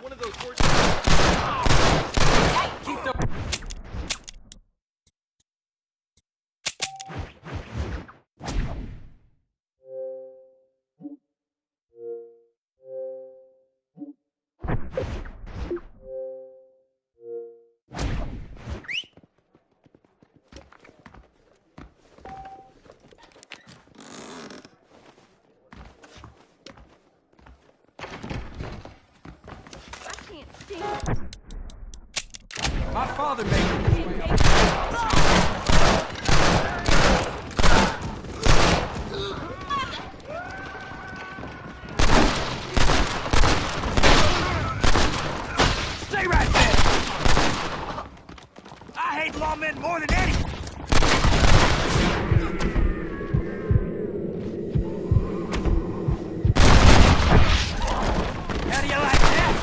One of those horses. Keep the... My father made it this way up. Stay right there! I hate lawmen more than anyone! How do you like that?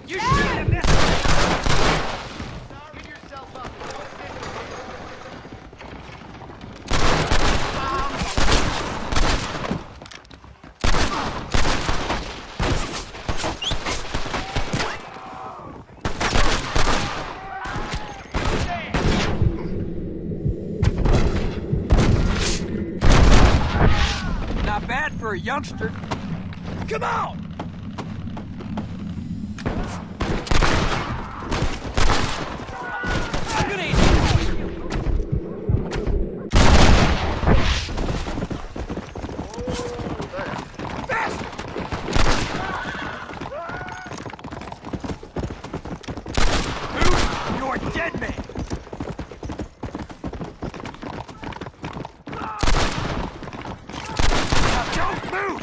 You shouldn't have messed with Get yourself up. Not bad for a youngster. Come on! I'm gonna eat faster! Move! You're a dead man! Now don't move!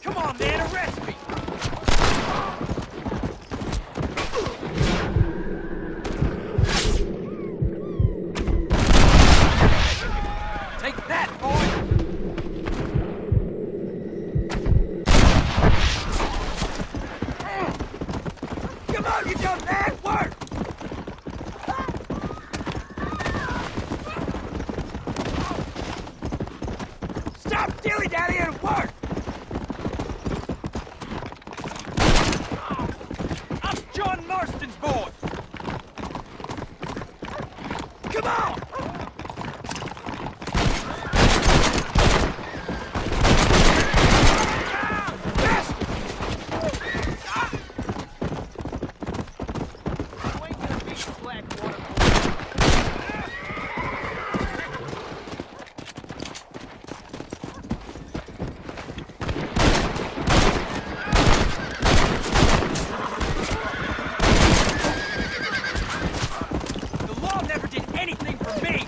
Come on, man, arrest me! Take that, boy! Come on, you dumb man! Work! Stop dilly-dally and work! I'm John Marston's boy! Come on! Bastard! You ain't gonna beat Blackwater. The law never did anything for me!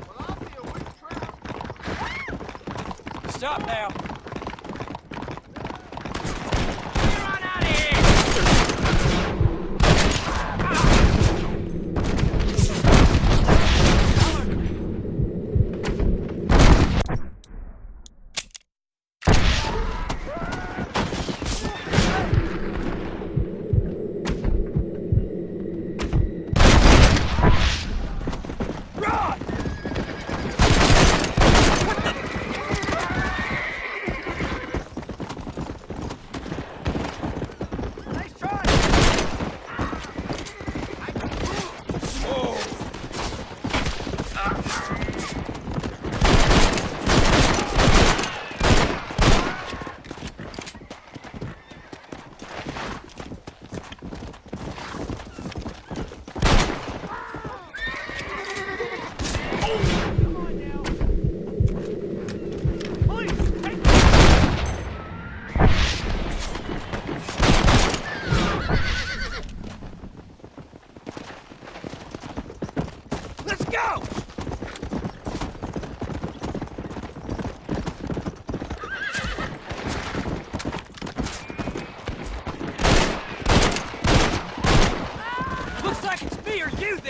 Well, I'll be a weak trout. Stop now! Get on out of here!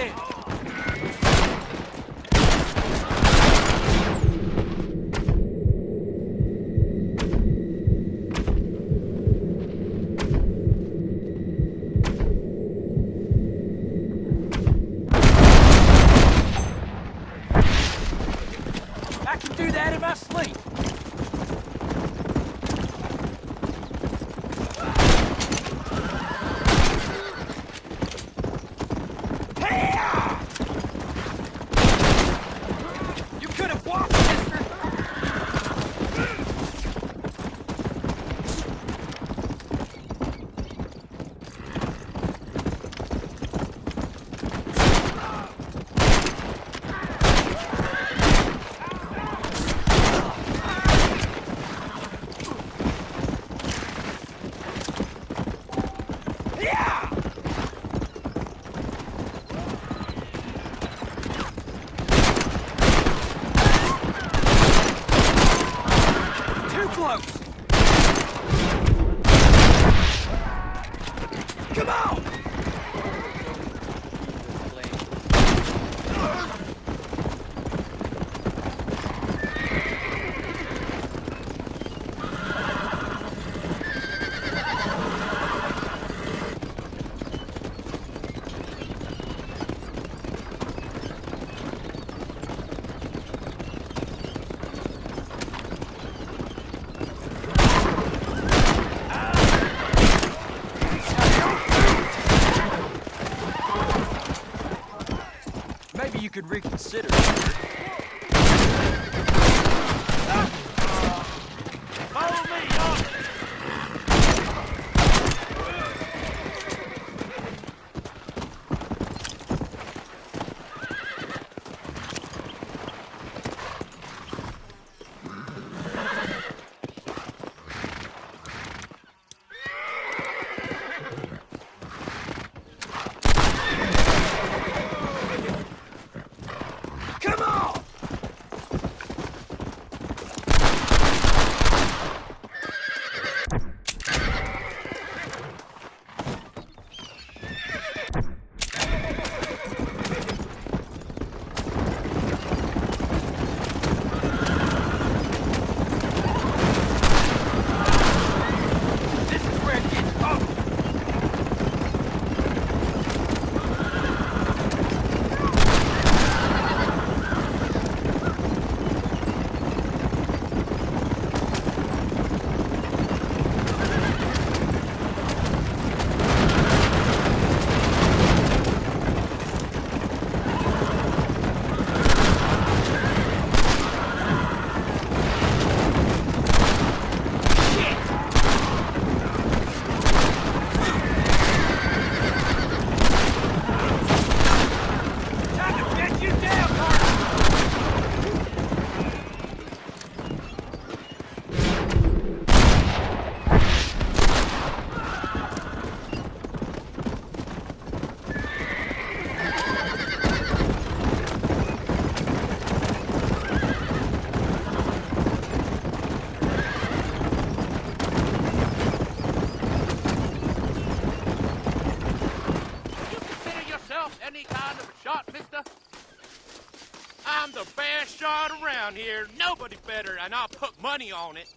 ahead. I can do that in my sleep. You could have walked, mister. Yeah! Too close! Come on! Maybe you could reconsider. Follow me, y'all. Come on! This is where it gets ugly. Time to get you down, Carter! You consider yourself any kind of a shot, mister? I'm the best shot around here. Nobody better, and I'll put money on it.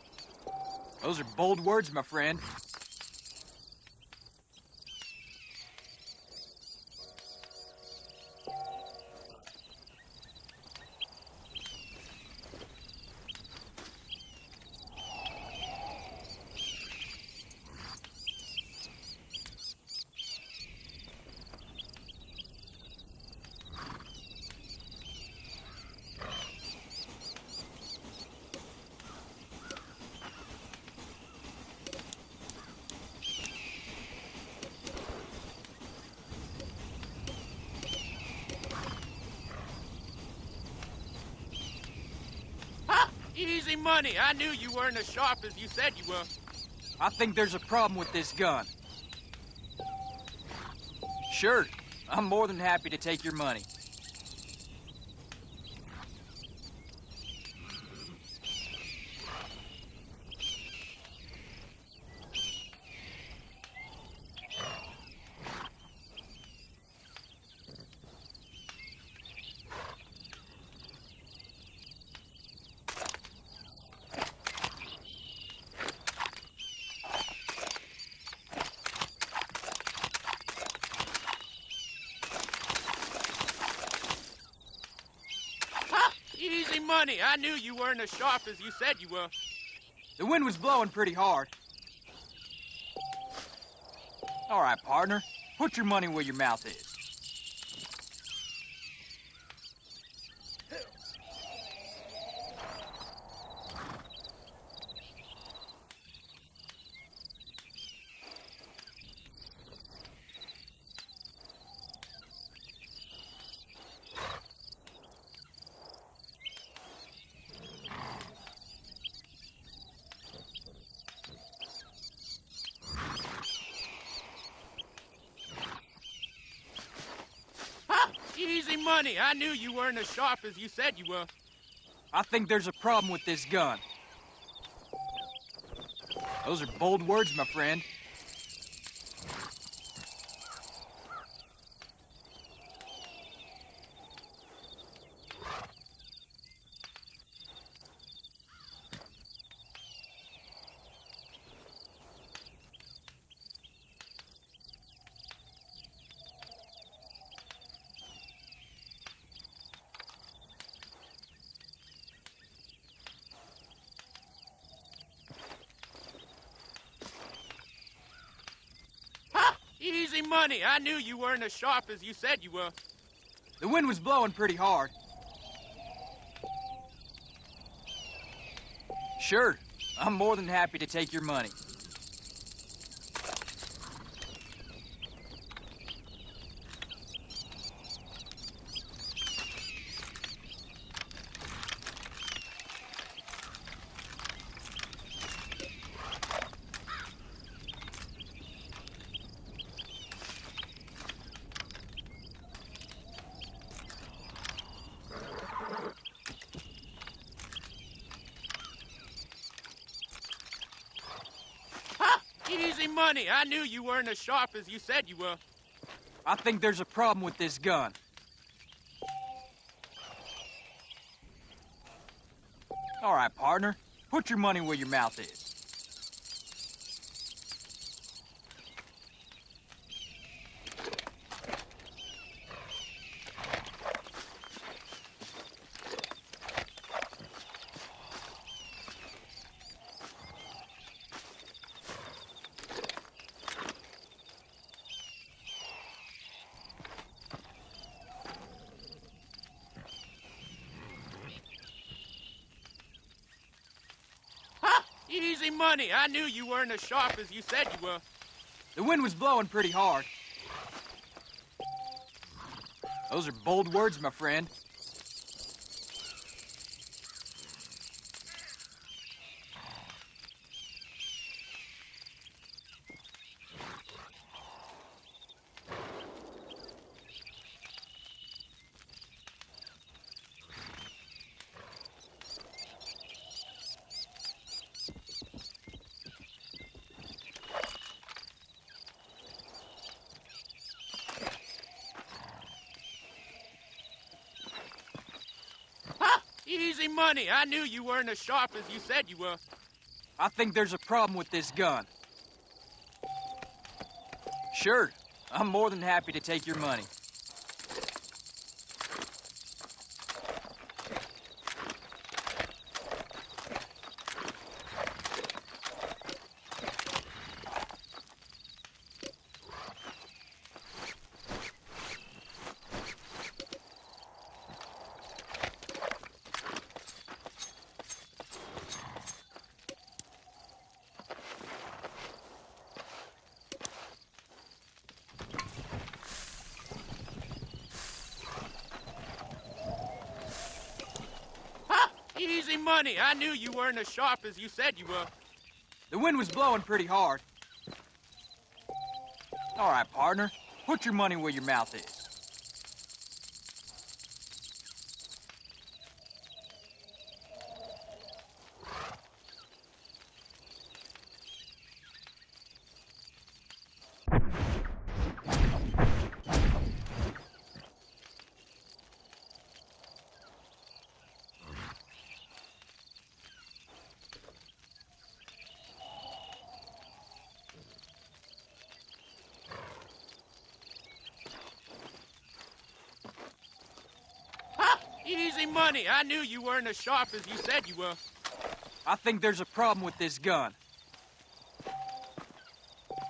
Those are bold words, my friend. Huh? Easy money. I knew you weren't as sharp as you said you were. I think there's a problem with this gun. Sure, I'm more than happy to take your money. money. I knew you weren't as sharp as you said you were. The wind was blowing pretty hard. All right, partner. Put your money where your mouth is. Easy money. I knew you weren't as sharp as you said you were. I think there's a problem with this gun. Those are bold words, my friend. Easy money. I knew you weren't as sharp as you said you were. The wind was blowing pretty hard. Sure, I'm more than happy to take your money. Easy money. I knew you weren't as sharp as you said you were. I think there's a problem with this gun. All right, partner. Put your money where your mouth is. Easy money. I knew you weren't as sharp as you said you were. The wind was blowing pretty hard. Those are bold words, my friend. Easy money. I knew you weren't as sharp as you said you were. I think there's a problem with this gun. Sure, I'm more than happy to take your money. Easy money. I knew you weren't as sharp as you said you were. The wind was blowing pretty hard. All right, partner. Put your money where your mouth is. Easy money. I knew you weren't as sharp as you said you were. I think there's a problem with this gun.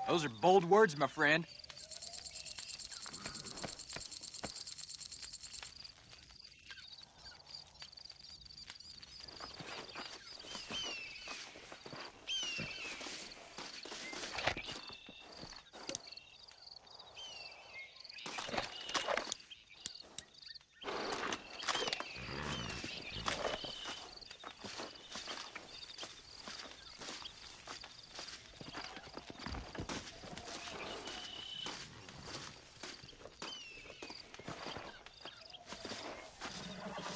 Those are bold words, my friend.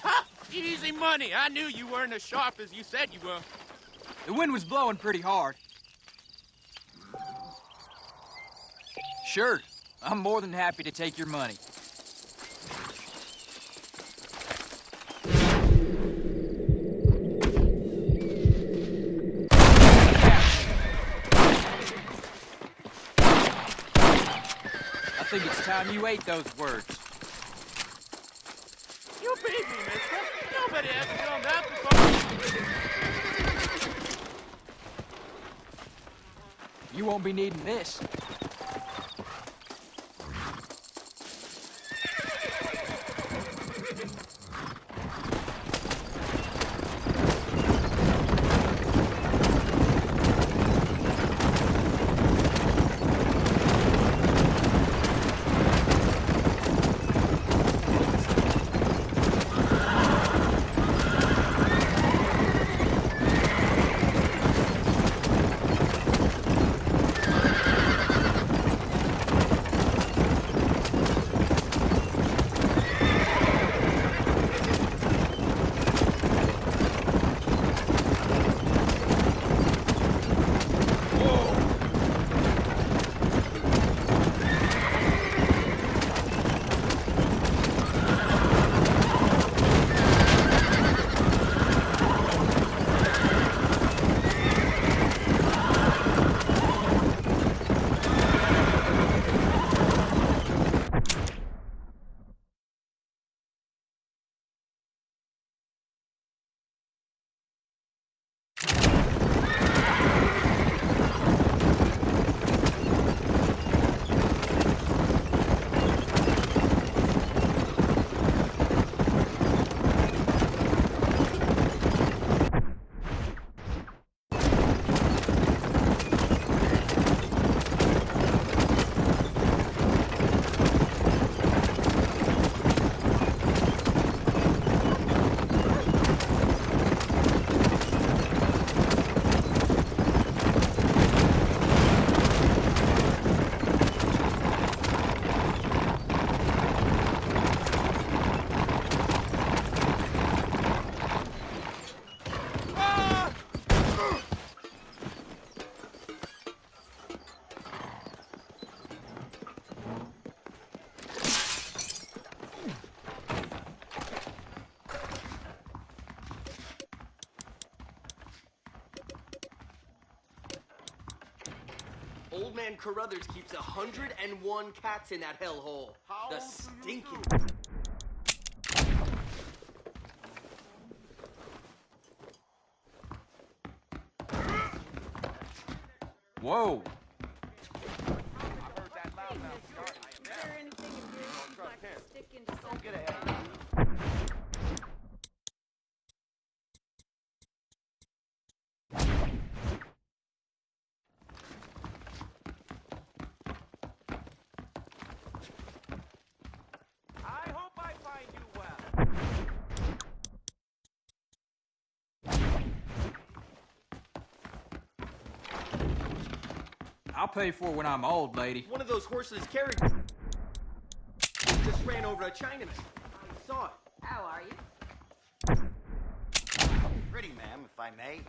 Ha! Easy money. I knew you weren't as sharp as you said you were. The wind was blowing pretty hard. Sure, I'm more than happy to take your money. I think it's time you ate those words. You beat me, mister. Nobody ever done that before. You won't be needing this. Old Man Carruthers keeps 101 cats in that hellhole. The stinking. Whoa! I hope I find you well. I'll pay for it when I'm old, lady. One of those horseless carriages just ran over a Chinaman. I saw it. How are you? Pretty, ma'am, if I may.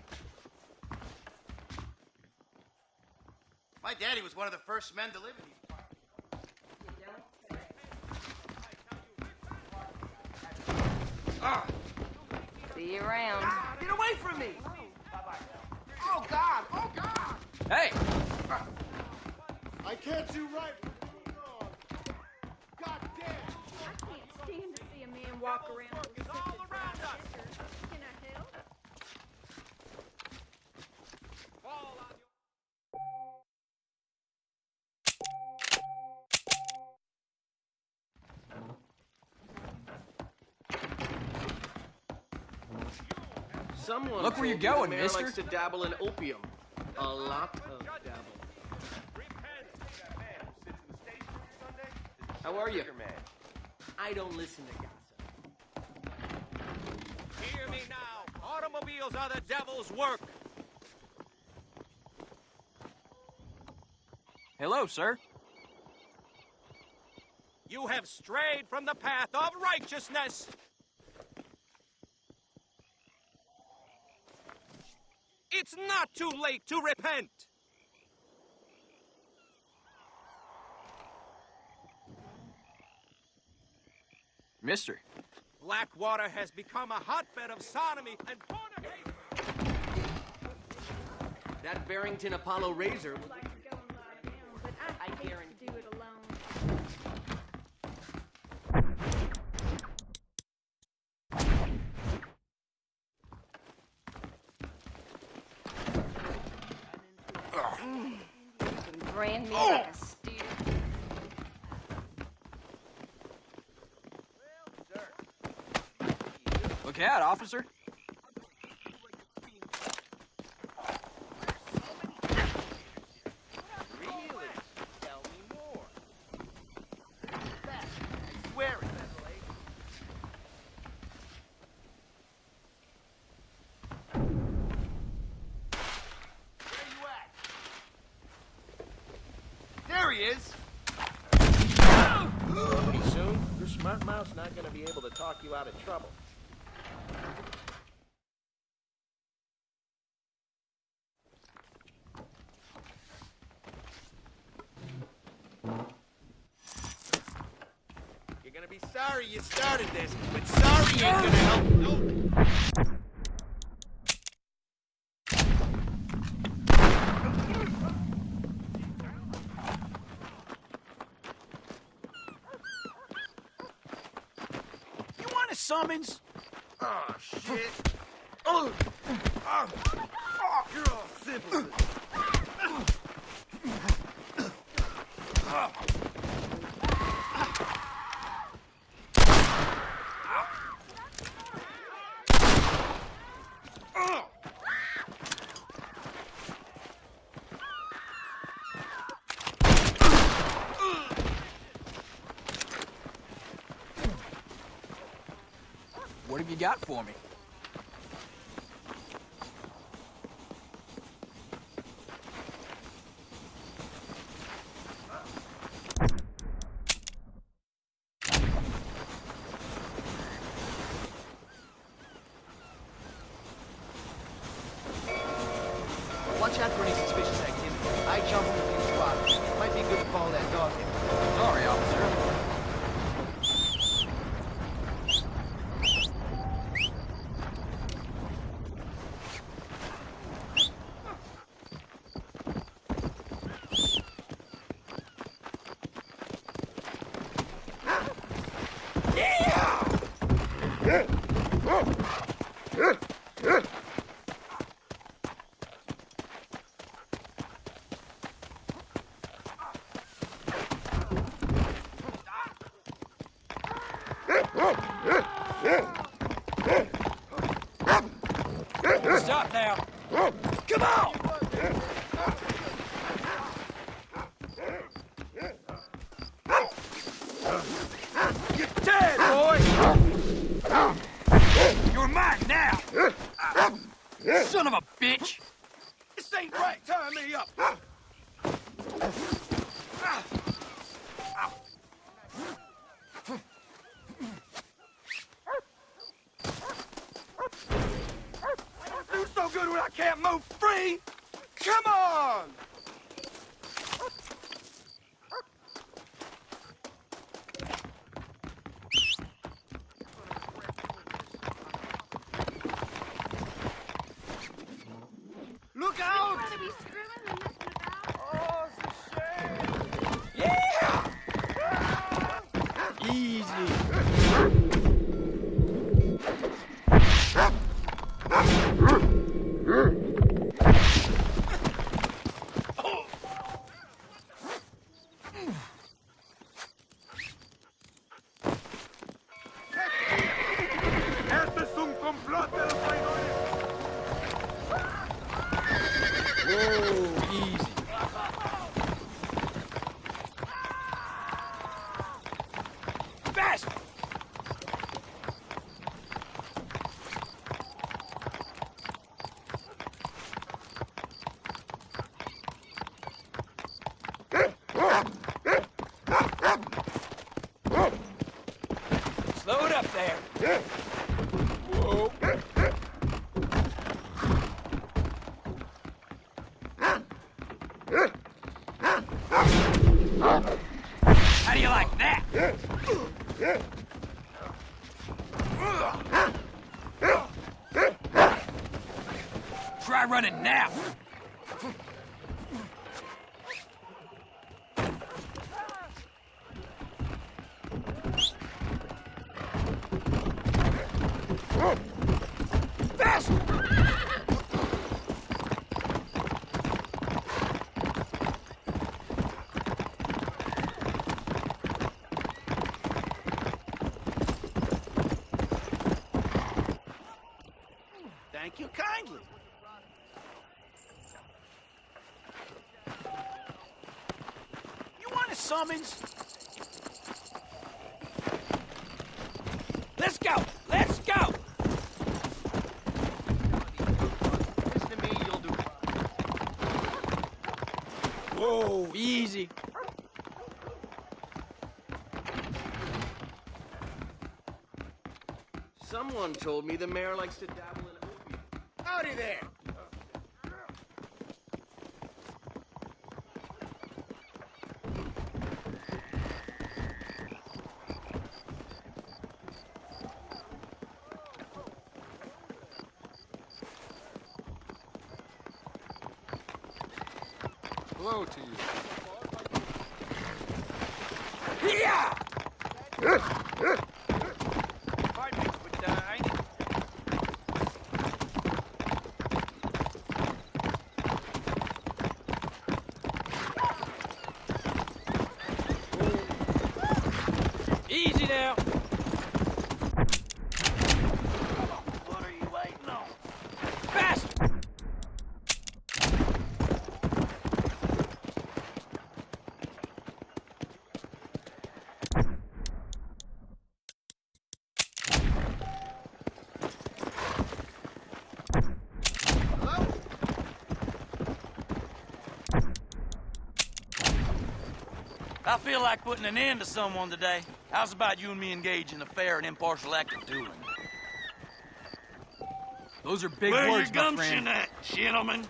My daddy was one of the first men to live in these parts. You don't say. Ah! See you around. Get away from me! Oh, God! Oh, God! Hey! I can't do right. God damn! I can't stand to see a man walk around with a sister. Can I help? Someone Look where you're told me the going, mayor mister. likes to dabble in opium. A lot of dabble. How are you? I don't listen to gossip. Hear me now. Automobiles are the devil's work. Hello, sir. You have strayed from the path of righteousness. It's not too late to repent. Mister. Blackwater has become a hotbed of sodomy and fornication. That Barrington Apollo razor. I'd like to go and lie down, but I hate guarantee- to do it alone. You can brand me like a steer. Look out, officer. Really? Tell me more. I swear it. Where you at? There he is! Pretty soon, your smart mouth's not gonna be able to talk you out of trouble. You're gonna be sorry you started this, but sorry ain't gonna help. No. You want a summons? Oh, shit. Oh. Oh. You're all simpletons. What have you got for me? Watch out for any suspicious activity. I jump on a few spotters. Might be good to follow that dog in. Sorry, officer. Stop now! Come on! You're dead, boy! You're mine now! Son of a bitch! This ain't right. Tie me up. Do so good when I can't move free. Come on! Look out! You be screwing and messing about? Oh, it's a shame. Yeah! Easy. there. Whoa. How do you like that? Try running now. Fast! Thank you kindly. You want a summons? Let's go! Let's go! Listen to me, you'll do fine. Whoa, easy. Someone told me the mayor likes to dabble in opium. Howdy there. Hello to you. Yeah! Pardon me, but I need... Easy now. What are you waiting on? Fast! I feel like putting an end to someone today. How's about you and me engage in a fair and impartial act of dueling? Those are big Where words, your my gumption friend. at, gentlemen?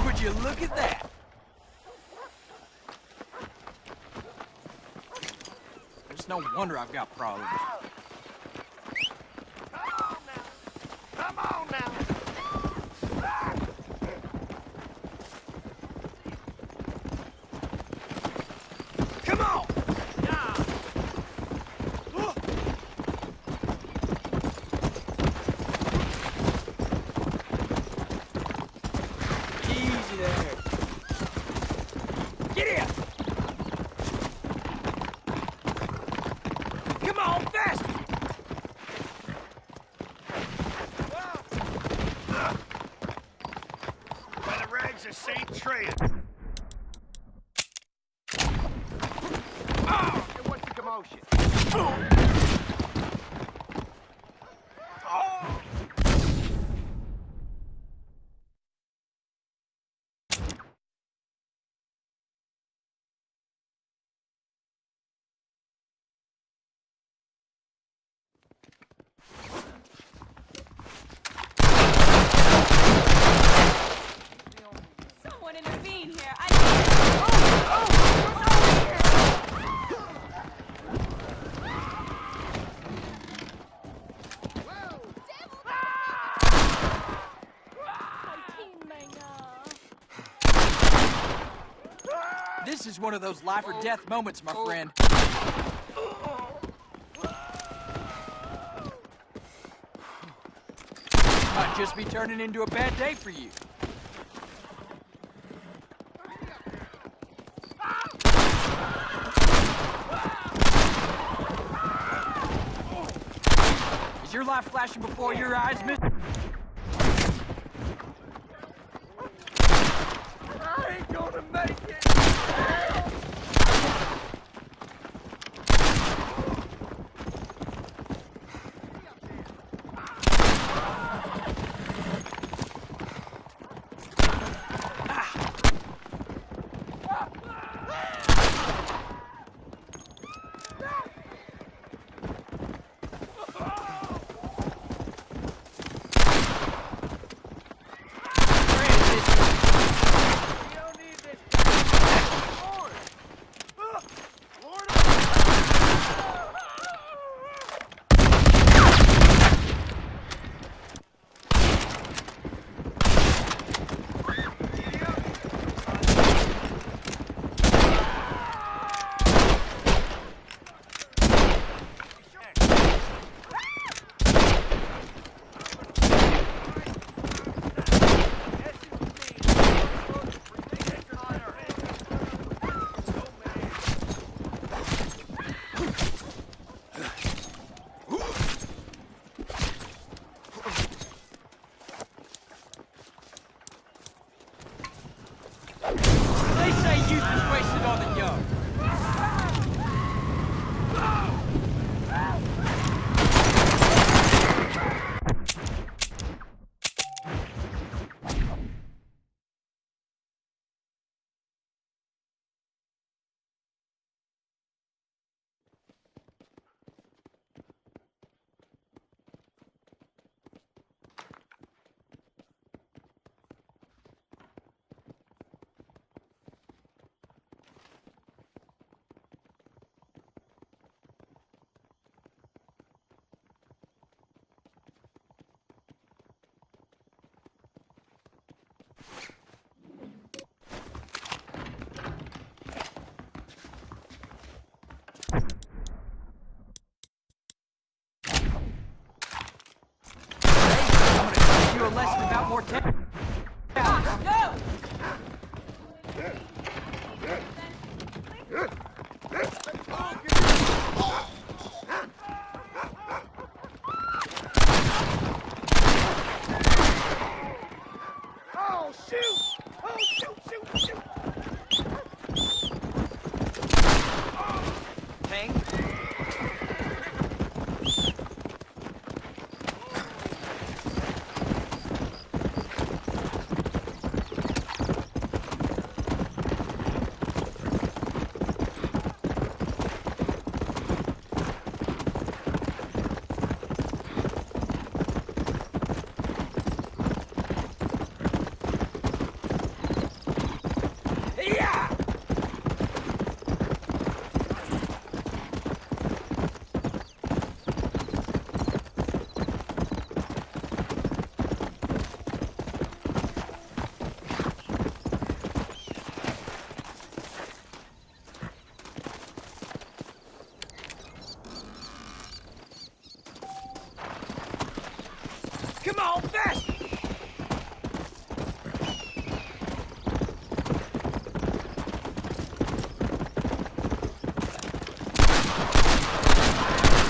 Would you look at that? There's no wonder I've got problems. Come on now. Come on! Easy there. Get in! Come on, fast! By the rags of St. Treya. And what's the commotion? Someone intervene here. This is one of those life or death moments, my friend. Might just be turning into a bad day for you. your life flashing before your eyes, mister? I ain't gonna make it! They say youth is wasted on the young. You a lesson about mortality. No! Oh, shoot! Oh, shoot, shoot, shoot! Hank? Come on, fast!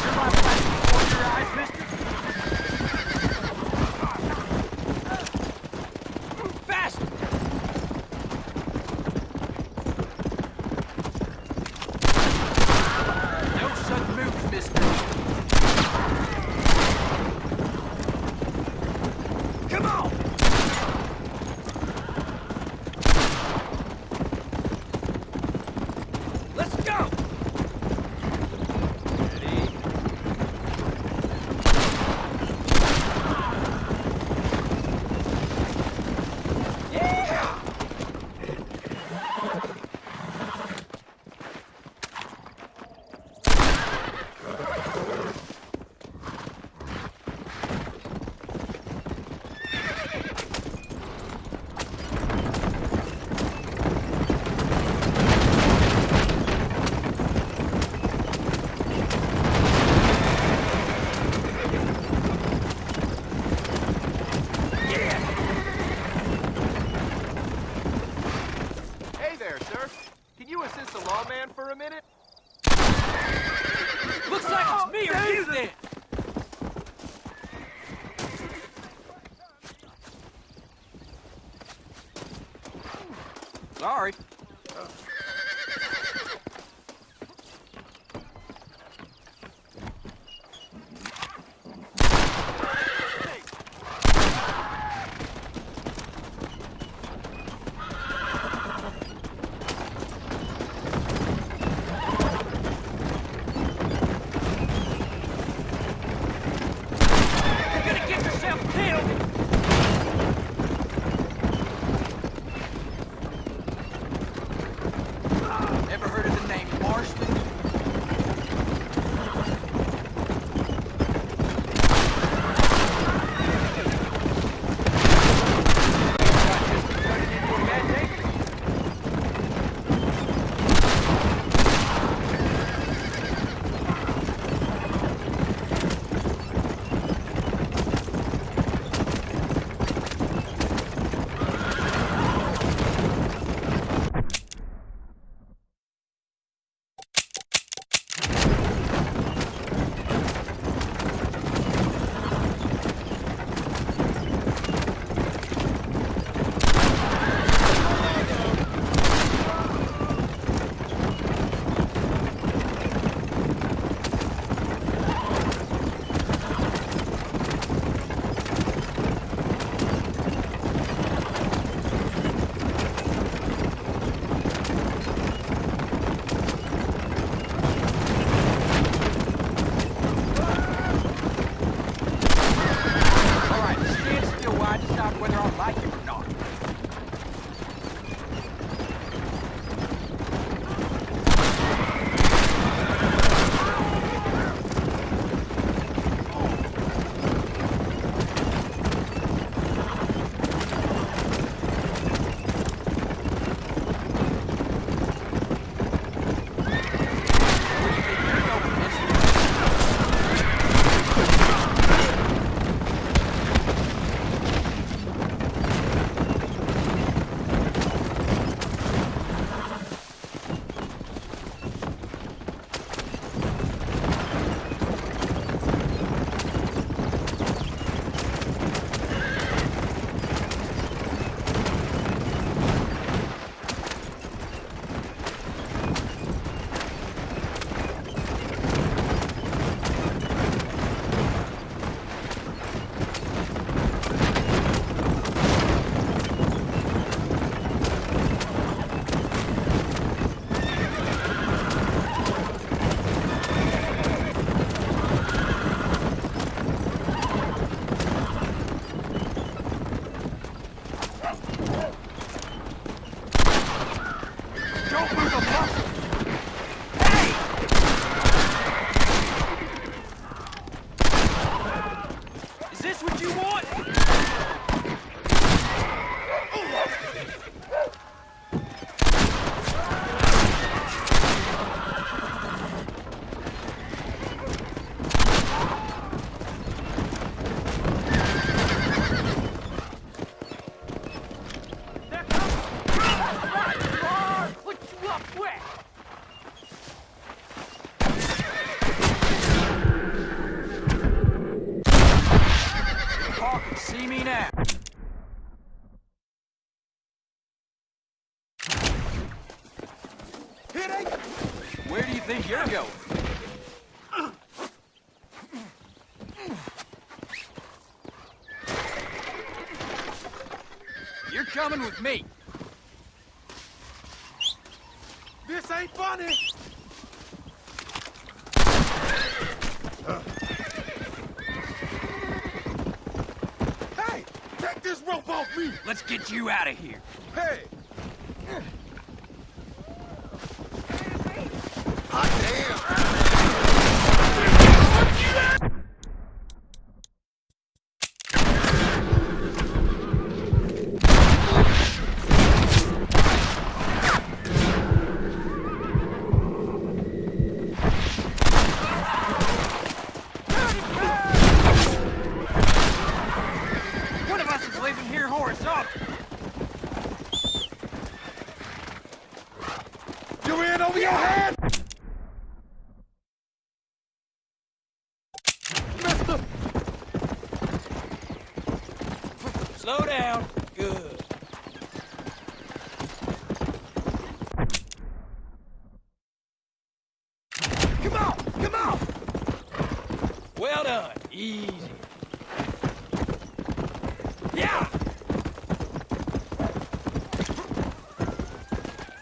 Your life flashing before your eyes, mister? Fast! No sudden moves, mister. Come on! Let's go! Ready? Yeah! Hey there, sir. Can you assist the lawman for a minute? Looks like it's me or you then! Sorry. Ever heard of the name Marston? Whether I like it or not. See me now. Here they go. Where do you think you're going? You're coming with me. This ain't funny. Hey, take this rope off me. Let's get you out of here. Hey. Hot damn. One of us is leaving here horizontal. You in over your head? Mister! Slow down. Good. Easy. Yeah!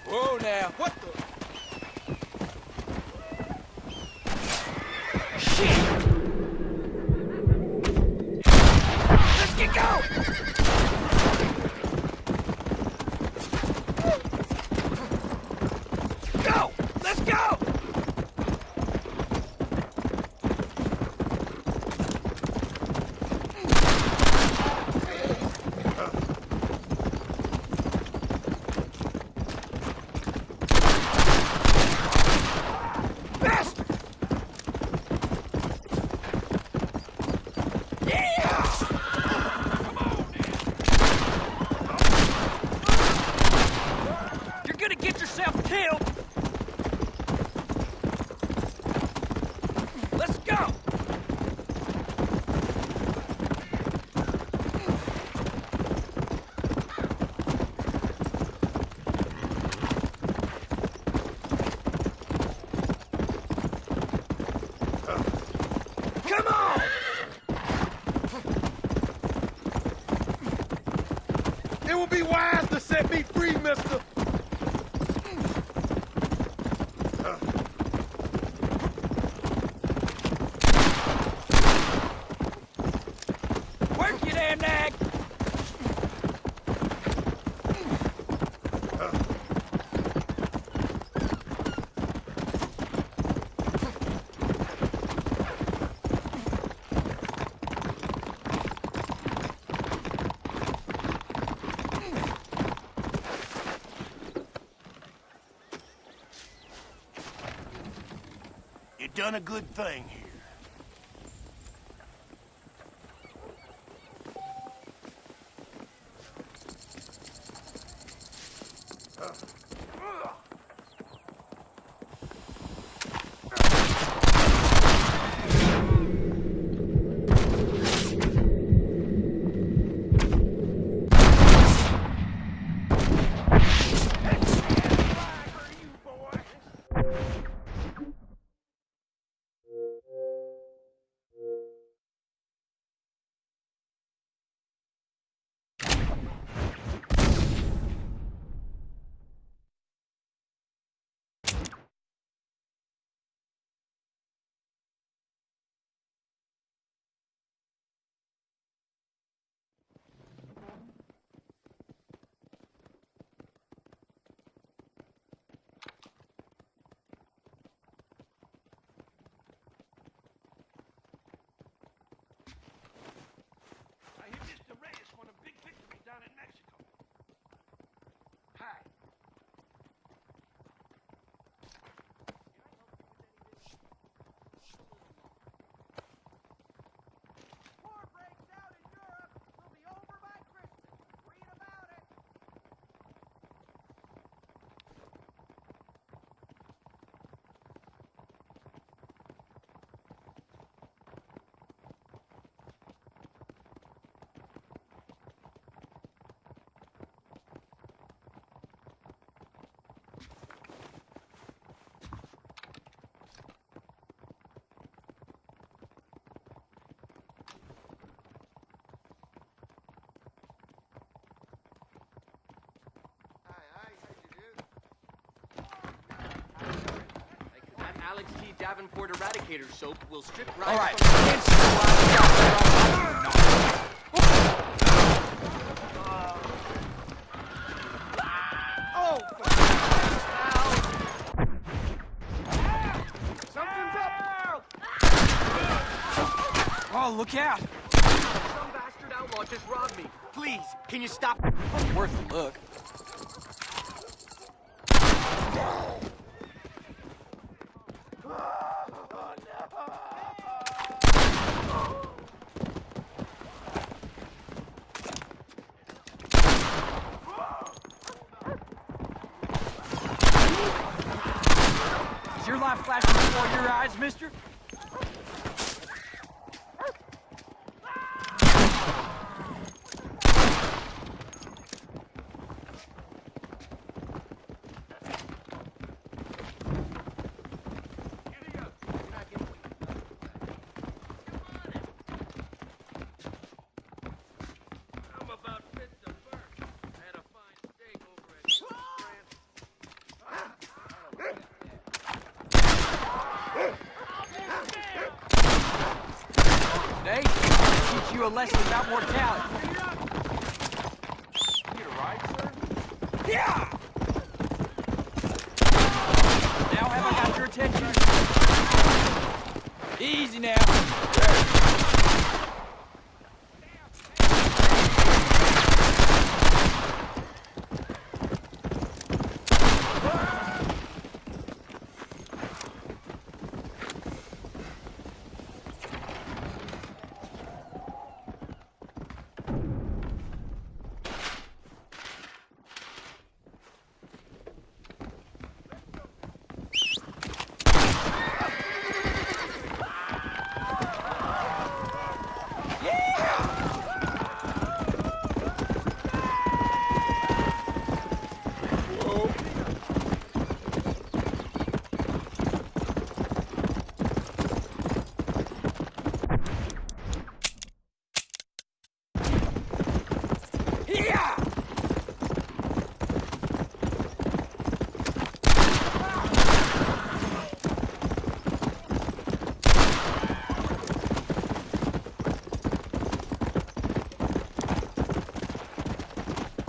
Whoa now, what the? Shit! Let's get going! Go! Let's go! Bastard! Yeah! You're gonna get yourself killed! Let's go! Come on! It would be wise to set me free, mister. Work you damn nag! You done a good thing here. I hear Mr. Reyes won a big victory down in Mexico. Hi. War breaks out in Europe. We'll be over by Christmas. Read about it. That Alex T. Davenport Eradicator soap will strip right All right, from Oh, something's up. Oh, look out! some bastard outlaw just robbed me. Please, can you stop? Worth a look. Is your life flashing before your eyes, mister? you a lesson about mortality. Need a ride, sir? Yeah! Now have I got your attention? Easy now.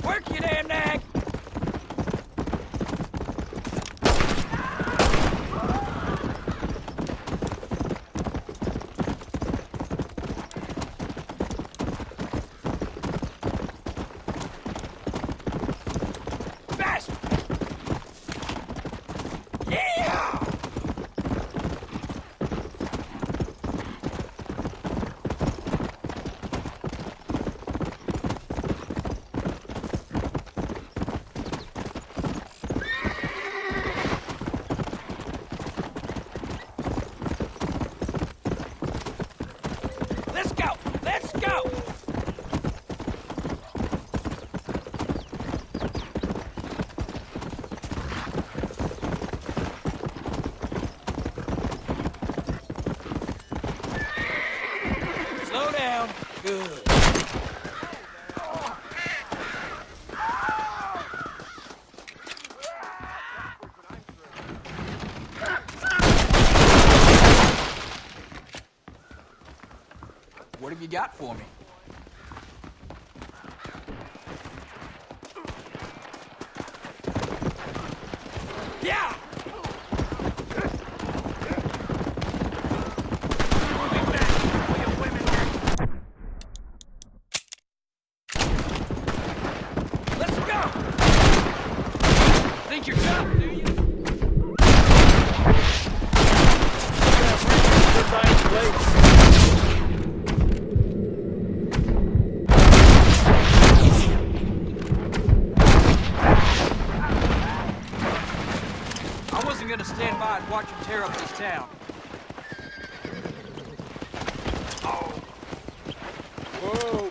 Work, you damn nag! Fast! Yeah! Let's go! Let's go! Slow down. Good. What have you got for me? Yeah! Let's go! Think you're tough, do you? I wasn't gonna stand by and watch him tear up this town. Whoa!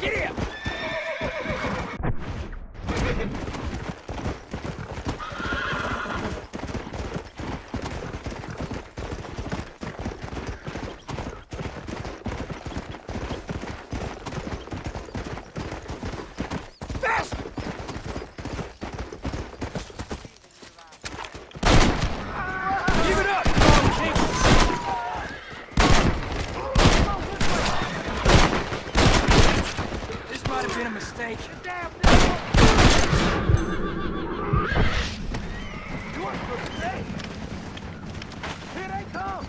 Get him! Fast! Give it up, Tom Jenkins! This might have been a mistake. Here they come!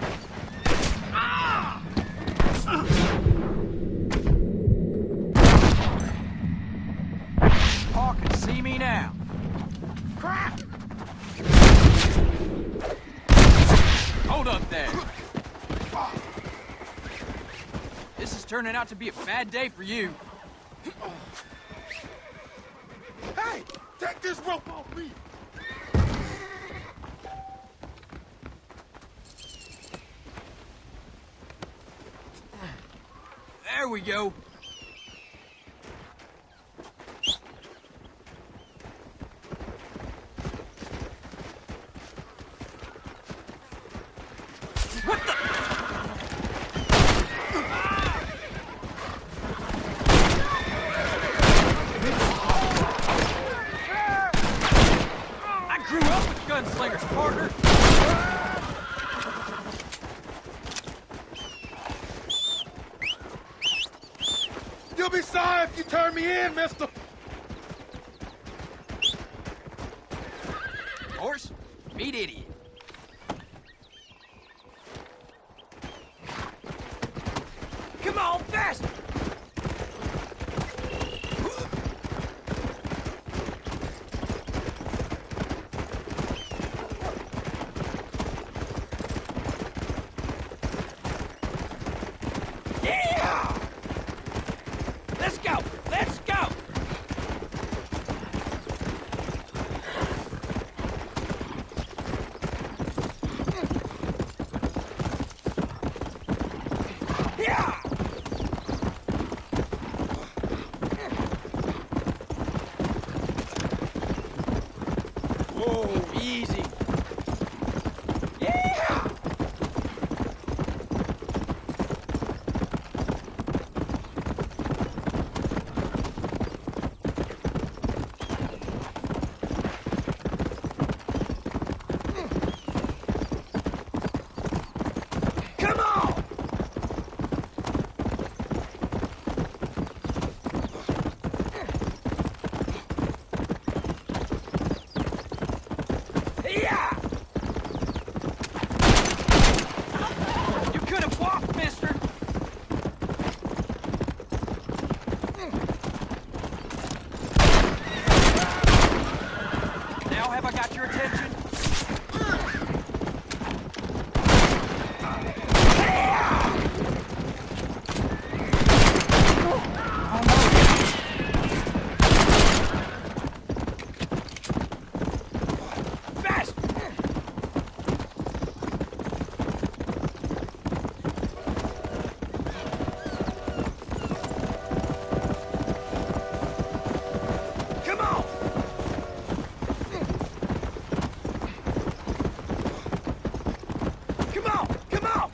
Paul can see me now. Crap! Hold up there. This is turning out to be a bad day for you. Hey! Take this rope off me! There we go. What the? gunslingers, partner. You'll be sorry if you turn me in, mister. Horse, meet idiot. Come on, faster! Yeah! Let's go! Let's go! Yeah! Whoa, easy. Yeah! Come on! Yeah! You could have walked, mister! Now have I got your attention? Fast! Come on! Come on! Come on!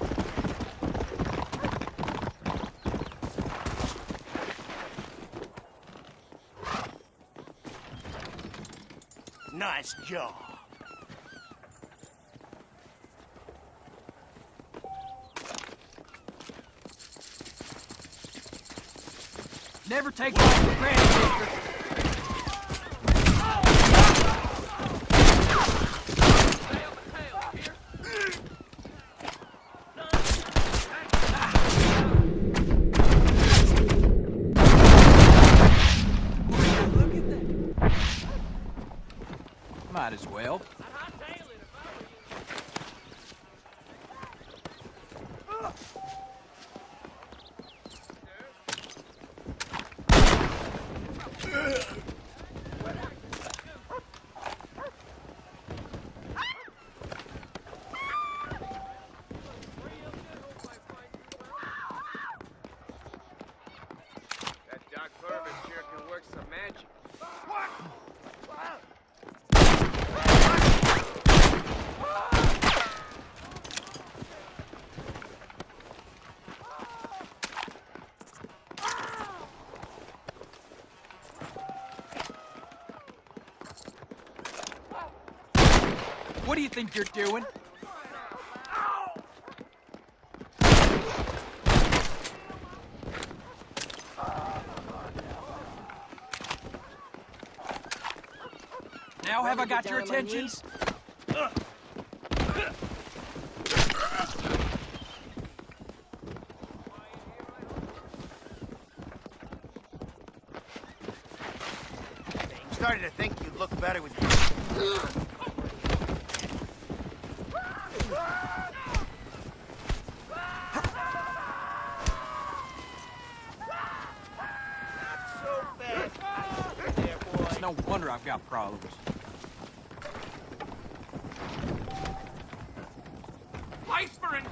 Nice job. Never take life for granted, mister. Might as well. That Doc Purvis sure can work some magic. What do you think you're doing? Now have I got your attentions? I'm starting to think you'd look better with your... It's no wonder I've got problems. Iceberg!